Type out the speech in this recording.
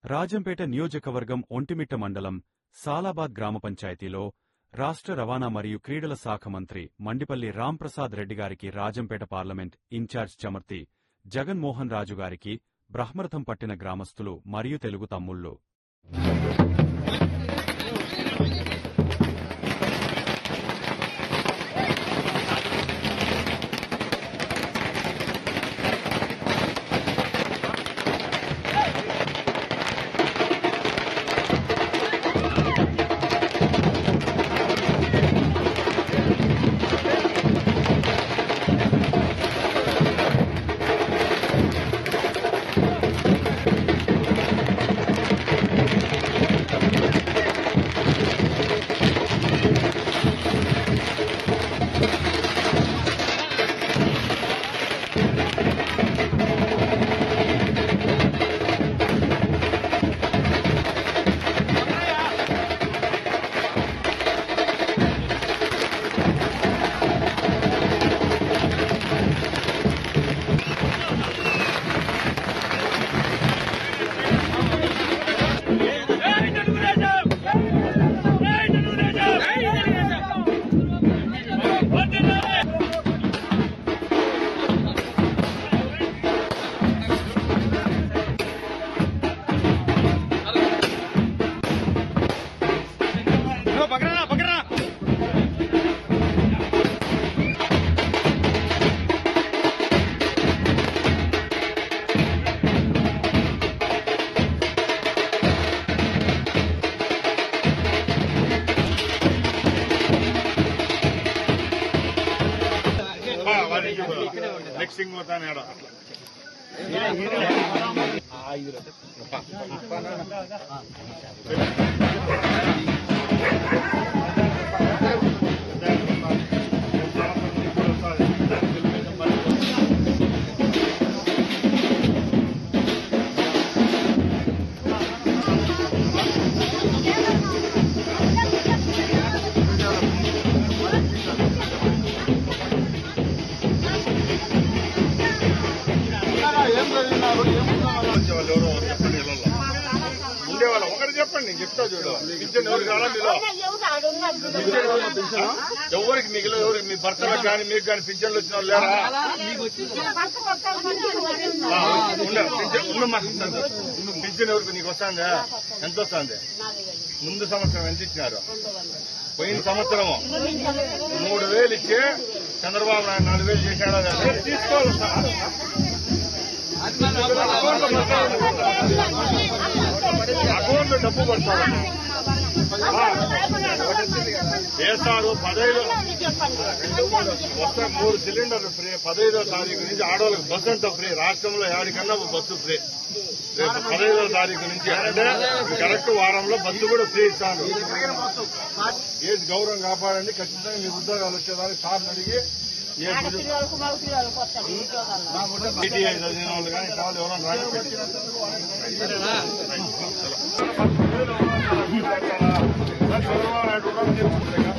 రాజంపేట నియోజకవర్గం ఒంటిమిట్ట మండలం సాలాబాద్ గ్రామ పంచాయతీలో రాష్ట్ర రవాణా మరియు క్రీడల శాఖ మంత్రి మండిపల్లి రాంప్రసాద్ రెడ్డి గారికి రాజంపేట పార్లమెంట్ ఇన్ఛార్జ్ చమర్తి జగన్మోహన్ రాజు గారికి బ్రహ్మరథం పట్టిన గ్రామస్తులు మరియు తెలుగు తమ్ముళ్లు. నెక్స్ట్ థింగ్ పోతాను ఉండేవాళ్ళ ఒకటి చెప్పండి, నేను చెప్తా చూడు. పింఛన్ ఎవరికి రాలా? ఎవరికి మిగిలిన ఎవరికి మీ భర్తలకు కానీ మీకు కానీ పింఛన్లు వచ్చిన వాళ్ళు లేరా? పింఛన్ ఎవరికి నీకు వస్తుందా? ఎంత వస్తుంది? ముందు సంవత్సరం ఎంత ఇచ్చినారు? పోయిన సంవత్సరము 3,000 ఇచ్చి చంద్రబాబు నాయుడు 4,000 చేశాడు. తీసుకోవాలి సార్. అకౌంట్లో డబ్బు పడతారు వేస్తారు. 15 3 సిలిండర్లు ఫ్రీ. 15వ తారీఖు నుంచి ఆడవాళ్ళకి బస్సు అంతా ఫ్రీ. రాష్ట్రంలో ఏడికన్నా బస్సు ఫ్రీ. రేపు 15వ తారీఖు నుంచి అంటే కరెక్ట్ వారంలో బస్సు కూడా ఫ్రీ ఇస్తాను. ఏది గౌరవం కాపాడండి. ఖచ్చితంగా మీ ఉద్యోగాలు వచ్చేదానికి సార్ని అడిగి PTI చదివిన వాళ్ళు కానీ కావాలి ఎవరైనా చంద్రబాబు నాయుడు